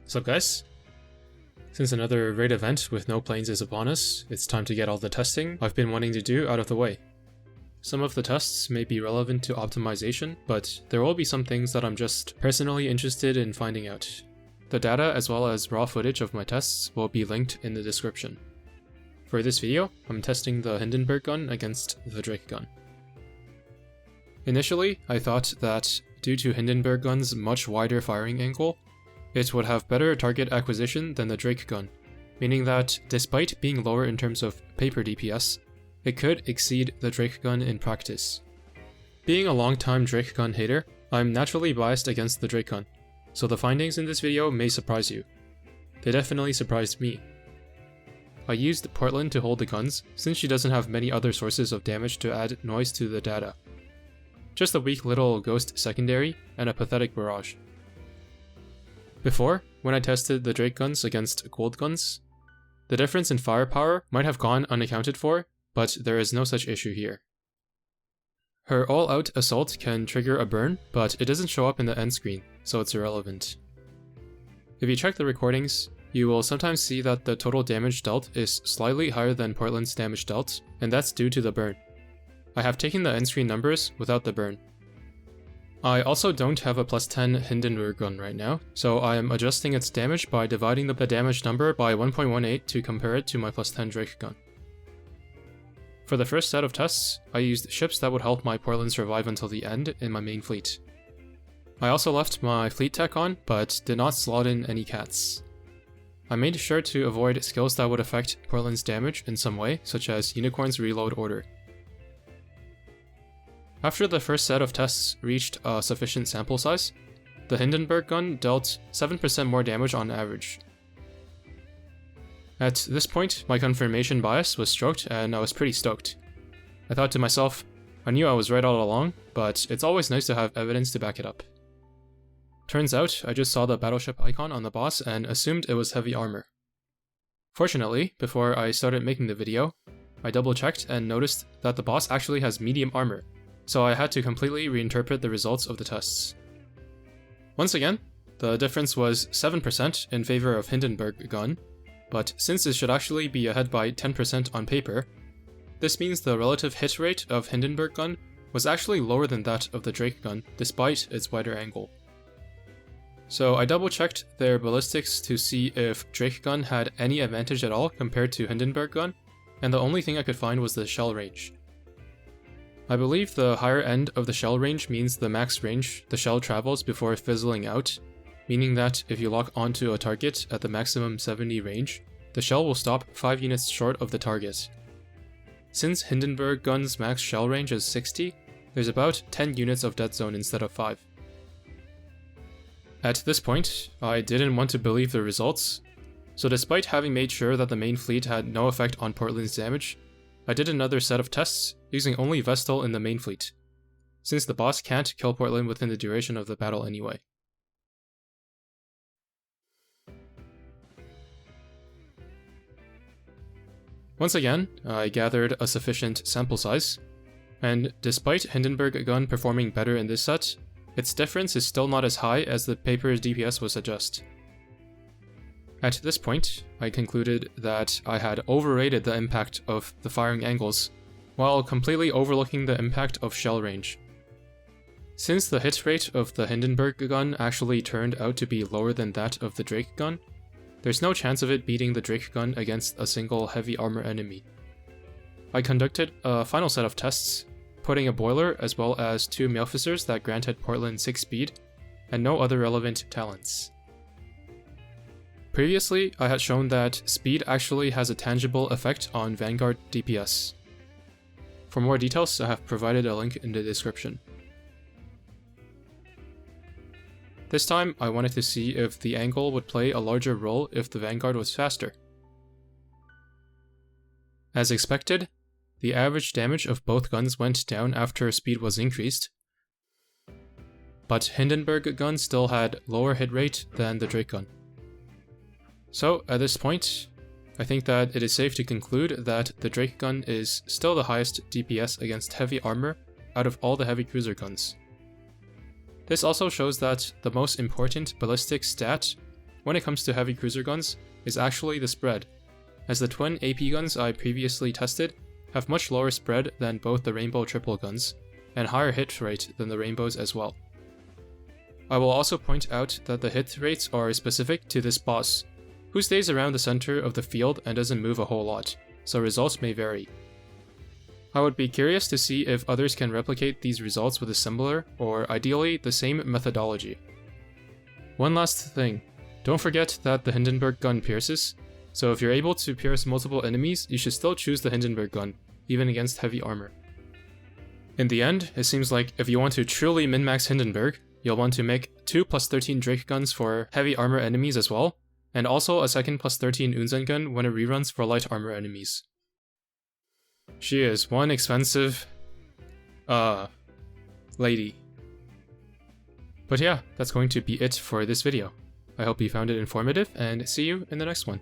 What's up, guys? Since another raid event with no planes is upon us, it's time to get all the testing I've been wanting to do out of the way. Some of the tests may be relevant to optimization, but there will be some things that I'm just personally interested in finding out. The data as well as raw footage of my tests will be linked in the description. For this video, I'm testing the Hindenburg gun against the Drake gun. Initially, I thought that due to Hindenburg gun's much wider firing angle, it would have better target acquisition than the Drake gun, meaning that despite being lower in terms of paper DPS, it could exceed the Drake gun in practice. Being a long-time Drake gun hater, I'm naturally biased against the Drake gun, so the findings in this video may surprise you. They definitely surprised me. I used Portland to hold the guns, since she doesn't have many other sources of damage to add noise to the data. Just a weak little ghost secondary, and a pathetic barrage. Before, when I tested the Drake guns against gold guns, the difference in firepower might have gone unaccounted for, but there is no such issue here. Her all-out assault can trigger a burn, but it doesn't show up in the end screen, so it's irrelevant. If you check the recordings, you will sometimes see that the total damage dealt is slightly higher than Portland's damage dealt, and that's due to the burn. I have taken the end screen numbers without the burn. I also don't have a plus 10 Hindenburg gun right now, so I am adjusting its damage by dividing the damage number by 1.18 to compare it to my plus 10 Drake gun. For the first set of tests, I used ships that would help my Portland survive until the end in my main fleet. I also left my fleet tech on, but did not slot in any cats. I made sure to avoid skills that would affect Portland's damage in some way, such as Unicorn's reload order. After the first set of tests reached a sufficient sample size, the Hindenburg gun dealt 7% more damage on average. At this point, my confirmation bias was stroked and I was pretty stoked. I thought to myself, I knew I was right all along, but it's always nice to have evidence to back it up. Turns out, I just saw the battleship icon on the boss and assumed it was heavy armor. Fortunately, before I started making the video, I double checked and noticed that the boss actually has medium armor, so I had to completely reinterpret the results of the tests. Once again, the difference was 7% in favor of Hindenburg gun, but since it should actually be ahead by 10% on paper, this means the relative hit rate of Hindenburg gun was actually lower than that of the Drake gun, despite its wider angle. So I double checked their ballistics to see if Drake gun had any advantage at all compared to Hindenburg gun, and the only thing I could find was the shell range. I believe the higher end of the shell range means the max range the shell travels before fizzling out, meaning that if you lock onto a target at the maximum 70 range, the shell will stop 5 units short of the target. Since Hindenburg gun's max shell range is 60, there's about 10 units of dead zone instead of 5. At this point, I didn't want to believe the results, so despite having made sure that the main fleet had no effect on Portland's damage, I did another set of tests using only Vestal in the main fleet, since the boss can't kill Portland within the duration of the battle anyway. Once again, I gathered a sufficient sample size, and despite Hindenburg gun performing better in this set, its difference is still not as high as the paper's DPS would suggest. At this point, I concluded that I had overrated the impact of the firing angles, while completely overlooking the impact of shell range. Since the hit rate of the Hindenburg gun actually turned out to be lower than that of the Drake gun, there's no chance of it beating the Drake gun against a single heavy armor enemy. I conducted a final set of tests, putting a boiler as well as 2 Maleficers that granted Portland 6 speed, and no other relevant talents. Previously, I had shown that speed actually has a tangible effect on Vanguard DPS. For more details, I have provided a link in the description. This time, I wanted to see if the angle would play a larger role if the Vanguard was faster. As expected, the average damage of both guns went down after speed was increased, but Hindenburg gun still had lower hit rate than the Drake gun. So, at this point, I think that it is safe to conclude that the Drake gun is still the highest DPS against heavy armor out of all the heavy cruiser guns. This also shows that the most important ballistic stat when it comes to heavy cruiser guns is actually the spread, as the twin AP guns I previously tested have much lower spread than both the Rainbow triple guns, and higher hit rate than the Rainbows as well. I will also point out that the hit rates are specific to this boss, who stays around the center of the field and doesn't move a whole lot, so results may vary. I would be curious to see if others can replicate these results with a similar, or ideally the same methodology. One last thing, don't forget that the Hindenburg gun pierces, so if you're able to pierce multiple enemies, you should still choose the Hindenburg gun, even against heavy armor. In the end, it seems like if you want to truly min-max Hindenburg, you'll want to make 2 +13 Drake guns for heavy armor enemies as well, and also a second +13 Unzen gun when it reruns for light armor enemies. She is one expensive... lady. But yeah, that's going to be it for this video. I hope you found it informative, and see you in the next one.